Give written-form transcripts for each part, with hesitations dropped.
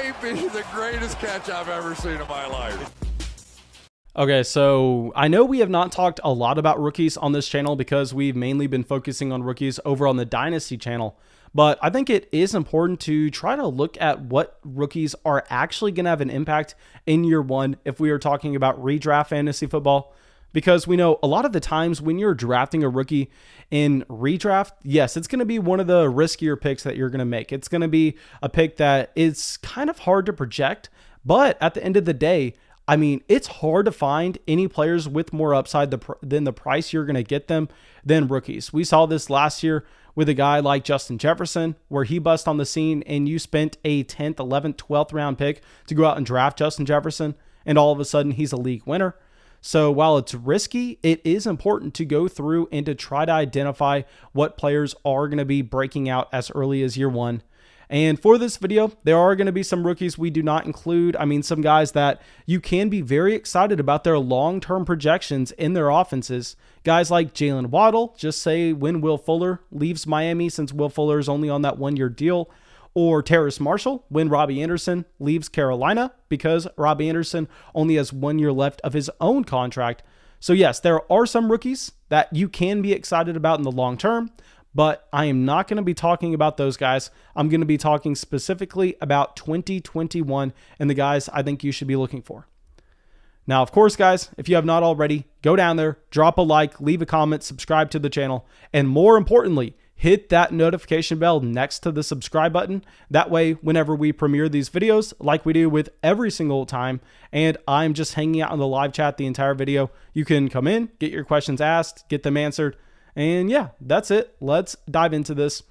may be the greatest catch I've ever seen in my life. Okay, so I know we have not talked a lot about rookies on this channel because we've mainly been focusing on rookies over on the Dynasty channel. But I think it is important to try to look at what rookies are actually going to have an impact in year one if we are talking about redraft fantasy football. Because we know a lot of the times when you're drafting a rookie in redraft, yes, it's going to be one of the riskier picks that you're going to make. It's going to be a pick that is kind of hard to project. But at the end of the day, I mean, it's hard to find any players with more upside than the price you're going to get them than rookies. We saw this last year with a guy like Justin Jefferson, where he bust on the scene and you spent a 10th, 11th, 12th round pick to go out and draft Justin Jefferson, and all of a sudden he's a league winner. So while it's risky, it is important to go through and to try to identify what players are going to be breaking out as early as year one. And for this video, there are going to be some rookies we do not include. I mean, some guys that you can be very excited about their long-term projections in their offenses. Guys like Jalen Waddle, just say when Will Fuller leaves Miami, since Will Fuller is only on that one-year deal. Or Terrace Marshall when Robbie Anderson leaves Carolina, because Robbie Anderson only has 1 year left of his own contract. So yes, there are some rookies that you can be excited about in the long term, but I am not going to be talking about those guys. I'm going to be talking specifically about 2021 and the guys I think you should be looking for. Now, of course, guys, if you have not already, go down there, drop a like, leave a comment, subscribe to the channel, and more importantly, hit that notification bell next to the subscribe button. That way, whenever we premiere these videos, like we do with every single time, and I'm just hanging out on the live chat the entire video, you can come in, get your questions asked, get them answered. And yeah, that's it. Let's dive into this.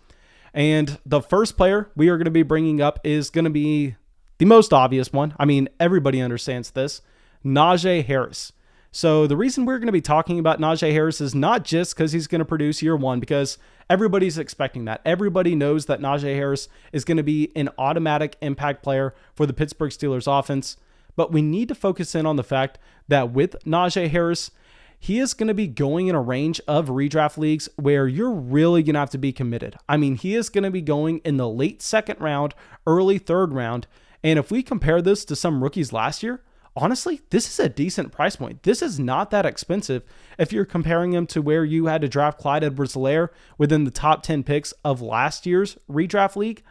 And the first player we are going to be bringing up is going to be the most obvious one. I mean, everybody understands this. Najee Harris. So the reason we're going to be talking about Najee Harris is not just because he's going to produce year one, because everybody's expecting that. Everybody knows that Najee Harris is going to be an automatic impact player for the Pittsburgh Steelers offense. But we need to focus in on the fact that with Najee Harris, he is going to be going in a range of redraft leagues where you're really going to have to be committed. I mean, he is going to be going in the late second round, early third round. And if we compare this to some rookies last year, honestly, this is a decent price point. This is not that expensive if you're comparing him to where you had to draft Clyde Edwards-Helaire within the top 10 picks of last year's redraft league,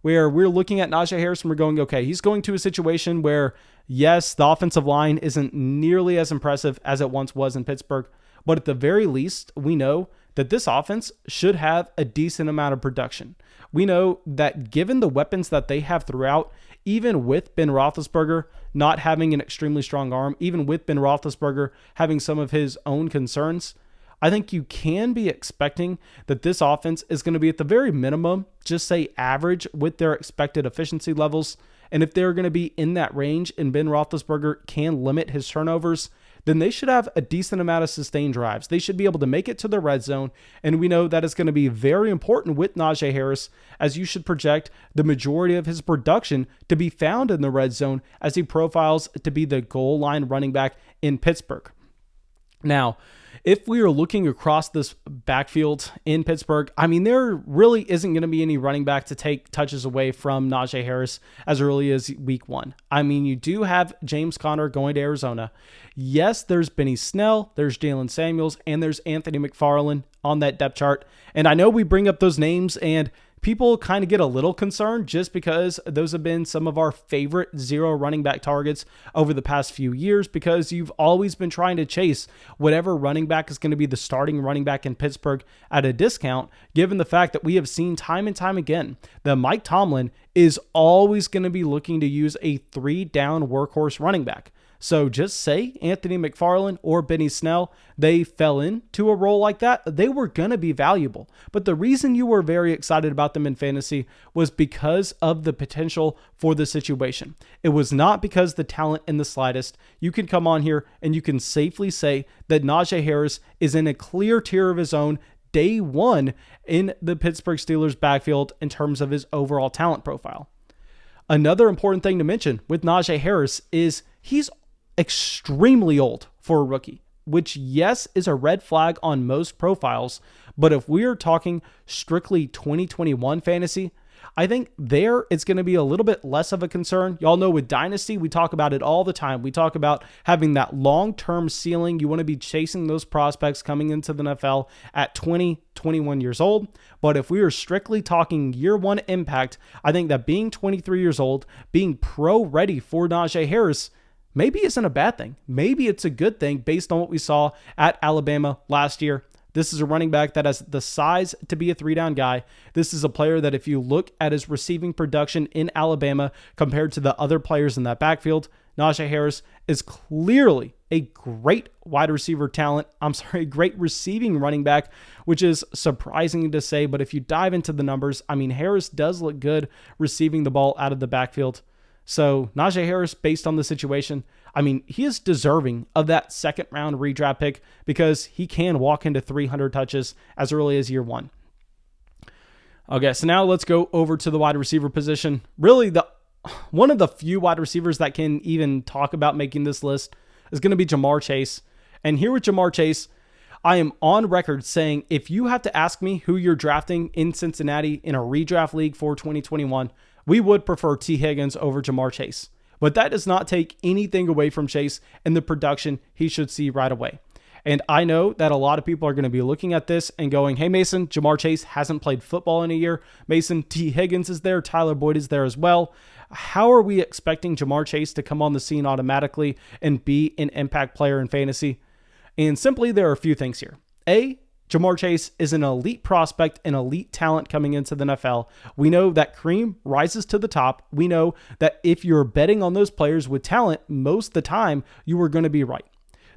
where we're looking at Najee Harris and we're going, okay, he's going to a situation where, yes, the offensive line isn't nearly as impressive as it once was in Pittsburgh, but at the very least, we know that this offense should have a decent amount of production. We know that given the weapons that they have throughout, even with Ben Roethlisberger not having an extremely strong arm, even with Ben Roethlisberger having some of his own concerns, I think you can be expecting that this offense is going to be at the very minimum, just say average with their expected efficiency levels. And if they're going to be in that range and Ben Roethlisberger can limit his turnovers, then they should have a decent amount of sustained drives. They should be able to make it to the red zone. And we know that is going to be very important with Najee Harris, as you should project the majority of his production to be found in the red zone as he profiles to be the goal line running back in Pittsburgh. Now, if we are looking across this backfield in Pittsburgh, I mean, there really isn't going to be any running back to take touches away from Najee Harris as early as week one. I mean, you do have James Conner going to Arizona. Yes, there's Benny Snell, there's Jalen Samuels, and there's Anthony McFarland on that depth chart. And I know we bring up those names and people kind of get a little concerned just because those have been some of our favorite zero running back targets over the past few years, because you've always been trying to chase whatever running back is going to be the starting running back in Pittsburgh at a discount, given the fact that we have seen time and time again that Mike Tomlin is always going to be looking to use a 3-down workhorse running back. So just say Anthony McFarland or Benny Snell, they fell into a role like that, they were going to be valuable. But the reason you were very excited about them in fantasy was because of the potential for the situation. It was not because the talent in the slightest. You can come on here and you can safely say that Najee Harris is in a clear tier of his own day one in the Pittsburgh Steelers backfield in terms of his overall talent profile. Another important thing to mention with Najee Harris is he's extremely old for a rookie, which, yes, is a red flag on most profiles. But if we are talking strictly 2021 fantasy, I think there it's going to be a little bit less of a concern. Y'all know with Dynasty, we talk about it all the time. We talk about having that long-term ceiling. You want to be chasing those prospects coming into the NFL at 20, 21 years old. But if we are strictly talking year one impact, I think that being 23 years old, being pro ready for Najee Harris, maybe isn't a bad thing. Maybe it's a good thing based on what we saw at Alabama last year. This is a running back that has the size to be a 3-down guy. This is a player that if you look at his receiving production in Alabama compared to the other players in that backfield, Najee Harris is clearly a great wide receiver talent. Great receiving running back, which is surprising to say. But if you dive into the numbers, I mean, Harris does look good receiving the ball out of the backfield. So Najee Harris, based on the situation, I mean, he is deserving of that second round redraft pick because he can walk into 300 touches as early as year one. Okay, so now let's go over to the wide receiver position. Really, one of the few wide receivers that can even talk about making this list is going to be Ja'Marr Chase. And here with Ja'Marr Chase, I am on record saying if you have to ask me who you're drafting in Cincinnati in a redraft league for 2021, we would prefer T. Higgins over Ja'Marr Chase. But that does not take anything away from Chase and the production he should see right away. And I know that a lot of people are going to be looking at this and going, hey, Mason, Ja'Marr Chase hasn't played football in a year. Mason, T. Higgins is there. Tyler Boyd is there as well. How are we expecting Ja'Marr Chase to come on the scene automatically and be an impact player in fantasy? And simply, there are a few things here. A, Ja'Marr Chase is an elite prospect, an elite talent coming into the NFL. We know that cream rises to the top. We know that if you're betting on those players with talent, most of the time you are going to be right.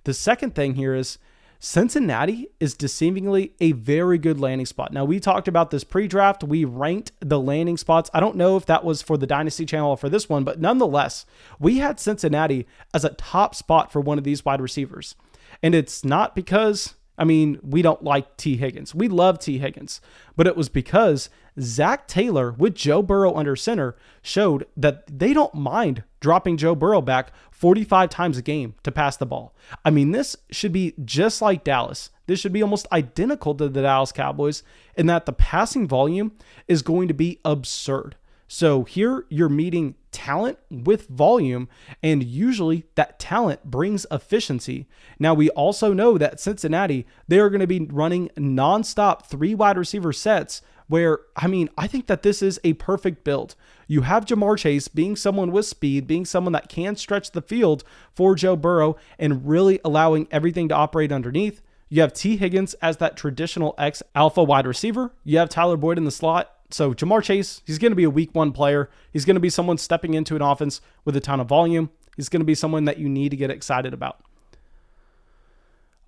The second thing here is Cincinnati is deceivingly a very good landing spot. Now, we talked about this pre-draft. We ranked the landing spots. I don't know if that was for the Dynasty channel or for this one, but nonetheless, we had Cincinnati as a top spot for one of these wide receivers. And it's not because, I mean, we don't like T. Higgins. We love T. Higgins. But it was because Zach Taylor with Joe Burrow under center showed that they don't mind dropping Joe Burrow back 45 times a game to pass the ball. I mean, this should be just like Dallas. This should be almost identical to the Dallas Cowboys in that the passing volume is going to be absurd. So here you're meeting talent with volume, and usually that talent brings efficiency. Now, we also know that Cincinnati, they are going to be running nonstop 3 wide receiver sets where, I mean, I think that this is a perfect build. You have Ja'Marr Chase being someone with speed, being someone that can stretch the field for Joe Burrow and really allowing everything to operate underneath. You have T. Higgins as that traditional X-alpha wide receiver. You have Tyler Boyd in the slot. So Ja'Marr Chase, he's going to be a week 1 player. He's going to be someone stepping into an offense with a ton of volume. He's going to be someone that you need to get excited about.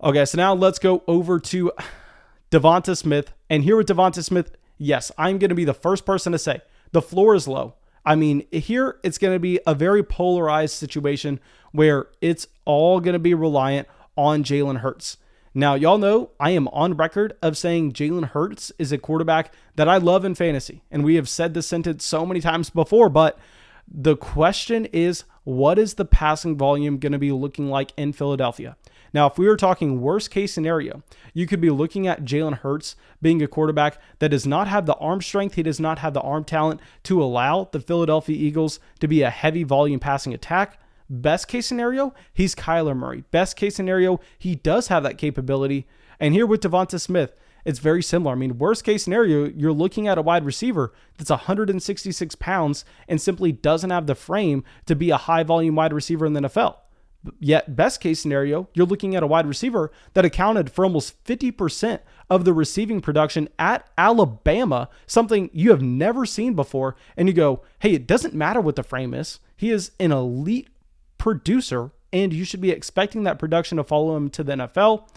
Okay, so now let's go over to Devonta Smith. And here with Devonta Smith, yes, I'm going to be the first person to say the floor is low. I mean, here it's going to be a very polarized situation where it's all going to be reliant on Jalen Hurts. Now, y'all know I am on record of saying Jalen Hurts is a quarterback that I love in fantasy. And we have said this sentence so many times before, but the question is, what is the passing volume going to be looking like in Philadelphia? Now, if we were talking worst case scenario, you could be looking at Jalen Hurts being a quarterback that does not have the arm strength. He does not have the arm talent to allow the Philadelphia Eagles to be a heavy volume passing attack. Best case scenario, he's Kyler Murray. Best case scenario, he does have that capability. And here with Devonta Smith, it's very similar. I mean, worst case scenario, you're looking at a wide receiver that's 166 pounds and simply doesn't have the frame to be a high volume wide receiver in the NFL. Yet, best case scenario, you're looking at a wide receiver that accounted for almost 50% of the receiving production at Alabama, something you have never seen before. And you go, hey, it doesn't matter what the frame is. He is an elite producer, and you should be expecting that production to follow him to the NFL.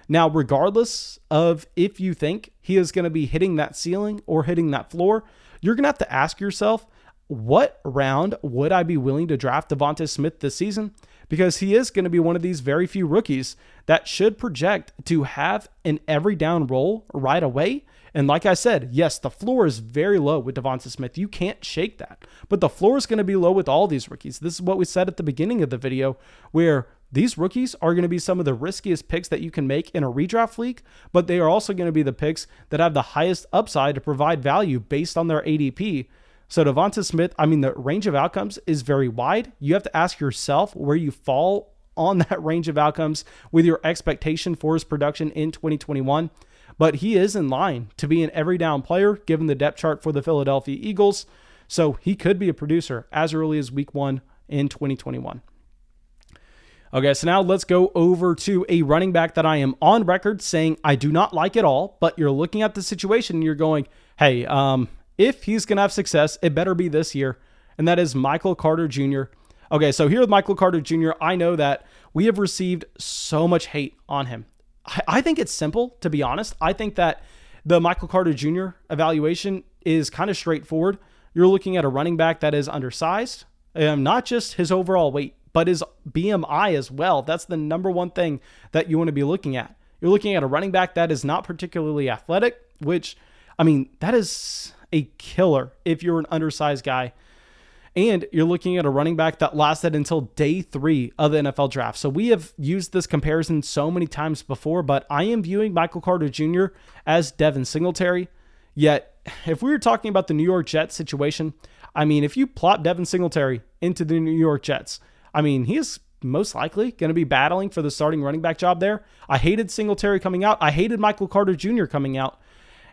Now, regardless of if you think he is going to be hitting that ceiling or hitting that floor, you're going to have to ask yourself, what round would I be willing to draft Devonta Smith this season? Because he is going to be one of these very few rookies that should project to have an every down role right away. And like I said, yes, the floor is very low with Devonta Smith. You can't shake that. But the floor is going to be low with all these rookies. This is what we said at the beginning of the video, where these rookies are going to be some of the riskiest picks that you can make in a redraft league, but they are also going to be the picks that have the highest upside to provide value based on their ADP. So Devonta Smith, I mean, the range of outcomes is very wide. You have to ask yourself where you fall on that range of outcomes with your expectation for his production in 2021. But he is in line to be an every down player given the depth chart for the Philadelphia Eagles. So he could be a producer as early as week 1 in 2021. Okay, so now let's go over to a running back that I am on record saying I do not like at all, but you're looking at the situation and you're going, hey, if he's going to have success, it better be this year, and that is Michael Carter Jr. Okay, so here with Michael Carter Jr., I know that we have received so much hate on him. I think it's simple, to be honest. I think that the Michael Carter Jr. evaluation is kind of straightforward. You're looking at a running back that is undersized, not just his overall weight, but his BMI as well. That's the number one thing that you want to be looking at. You're looking at a running back that is not particularly athletic, which, I mean, that is a killer if you're an undersized guy. And you're looking at a running back that lasted until day 3 of the NFL draft. So we have used this comparison so many times before, but I am viewing Michael Carter Jr. as Devin Singletary. Yet, if we were talking about the New York Jets situation, I mean, if you plop Devin Singletary into the New York Jets, I mean, he is most likely going to be battling for the starting running back job there. I hated Singletary coming out. I hated Michael Carter Jr. coming out.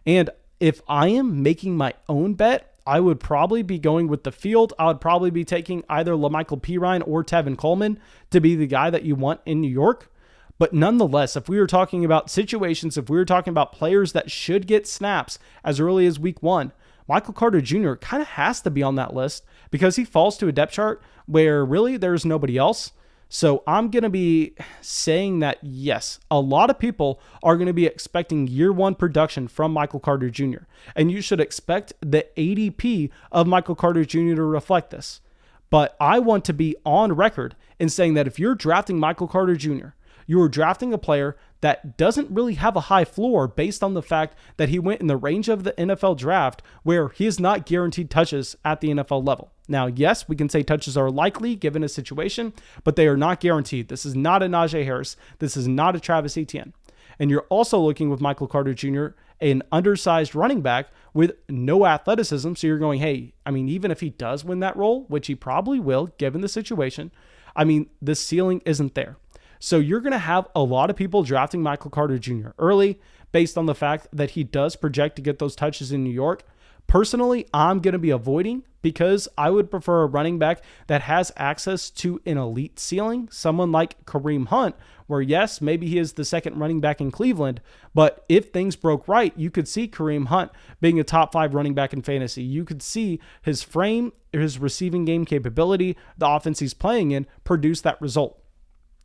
And if I am making my own bet, I would probably be going with the field. I would probably be taking either LaMichael Pirine or Tevin Coleman to be the guy that you want in New York. But nonetheless, if we were talking about situations, if we were talking about players that should get snaps as early as week 1, Michael Carter Jr. kind of has to be on that list because he falls to a depth chart where really there's nobody else. So I'm going to be saying that, yes, a lot of people are going to be expecting year 1 production from Michael Carter Jr. And you should expect the ADP of Michael Carter Jr. to reflect this. But I want to be on record in saying that if you're drafting Michael Carter Jr., you are drafting a player that doesn't really have a high floor based on the fact that he went in the range of the NFL draft where he is not guaranteed touches at the NFL level. Now, yes, we can say touches are likely given a situation, but they are not guaranteed. This is not a Najee Harris. This is not a Travis Etienne. And you're also looking with Michael Carter Jr., an undersized running back with no athleticism. So you're going, hey, I mean, even if he does win that role, which he probably will given the situation, I mean, the ceiling isn't there. So you're going to have a lot of people drafting Michael Carter Jr. early based on the fact that he does project to get those touches in New York. Personally, I'm going to be avoiding because I would prefer a running back that has access to an elite ceiling, someone like Kareem Hunt, where yes, maybe he is the second running back in Cleveland, but if things broke right, you could see Kareem Hunt being a top 5 running back in fantasy. You could see his frame, his receiving game capability, the offense he's playing in produce that result.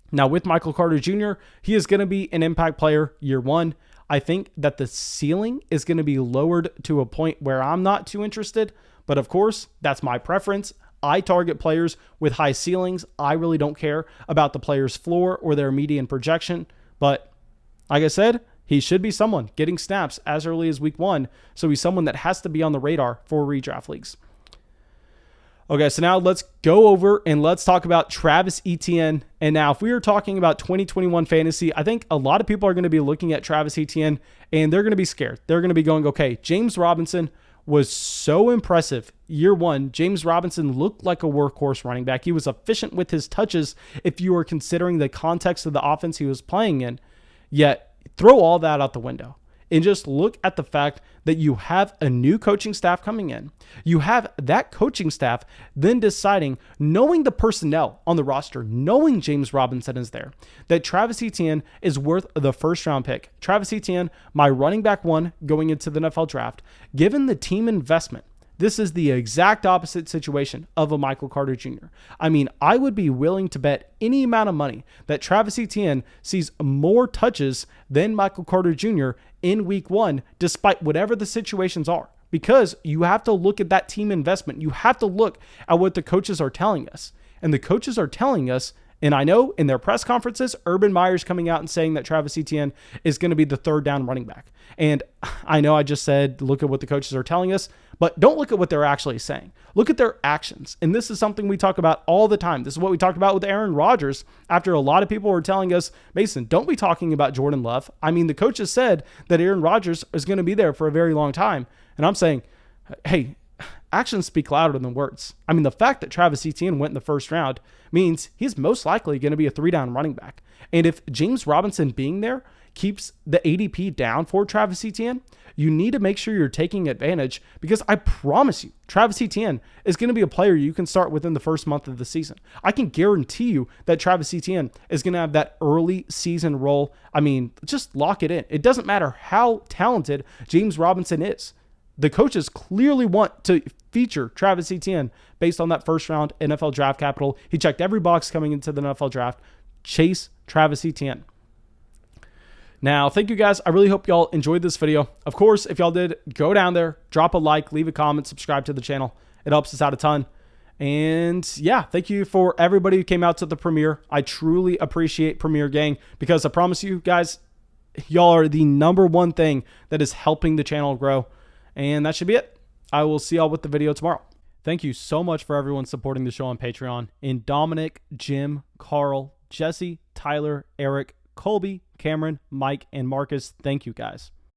Now, with Michael Carter Jr., he is going to be an impact player year 1. I think that the ceiling is going to be lowered to a point where I'm not too interested. But of course, that's my preference. I target players with high ceilings. I really don't care about the player's floor or their median projection. But like I said, he should be someone getting snaps as early as week 1. So he's someone that has to be on the radar for redraft leagues. Okay, so now let's go over and let's talk about Travis Etienne. And now if we are talking about 2021 fantasy, I think a lot of people are going to be looking at Travis Etienne and they're going to be scared. They're going to be going, okay, James Robinson was so impressive. Year 1, James Robinson looked like a workhorse running back. He was efficient with his touches if you were considering the context of the offense he was playing in. Yet, throw all that out the window and just look at the fact that you have a new coaching staff coming in. You have that coaching staff then deciding, knowing the personnel on the roster, knowing James Robinson is there, that Travis Etienne is worth the first round pick. Travis Etienne, my running back 1 going into the NFL draft, given the team investment, this is the exact opposite situation of a Michael Carter Jr. I mean, I would be willing to bet any amount of money that Travis Etienne sees more touches than Michael Carter Jr. in week 1, despite whatever the situations are. Because you have to look at that team investment. You have to look at what the coaches are telling us. And the coaches are telling us And I know in their press conferences, Urban Meyer's coming out and saying that Travis Etienne is going to be the third down running back. And I know I just said, look at what the coaches are telling us, but don't look at what they're actually saying. Look at their actions. And this is something we talk about all the time. This is what we talked about with Aaron Rodgers after a lot of people were telling us, Mason, don't be talking about Jordan Love. I mean, the coaches said that Aaron Rodgers is going to be there for a very long time. And I'm saying, hey, actions speak louder than words. I mean, the fact that Travis Etienne went in the first round means he's most likely going to be a 3-down running back. And if James Robinson being there keeps the ADP down for Travis Etienne, you need to make sure you're taking advantage, because I promise you, Travis Etienne is going to be a player you can start within the first month of the season. I can guarantee you that Travis Etienne is going to have that early season role. I mean, just lock it in. It doesn't matter how talented James Robinson is. The coaches clearly want to feature Travis Etienne based on that first round NFL draft capital. He checked every box coming into the NFL draft. Chase Travis Etienne. Now, thank you guys. I really hope y'all enjoyed this video. Of course, if y'all did, go down there, drop a like, leave a comment, subscribe to the channel. It helps us out a ton. And yeah, thank you for everybody who came out to the premiere. I truly appreciate Premiere Gang, because I promise you guys, y'all are the #1 thing that is helping the channel grow. And that should be it. I will see y'all with the video tomorrow. Thank you so much for everyone supporting the show on Patreon. And Dominic, Jim, Carl, Jesse, Tyler, Eric, Colby, Cameron, Mike, and Marcus, thank you guys.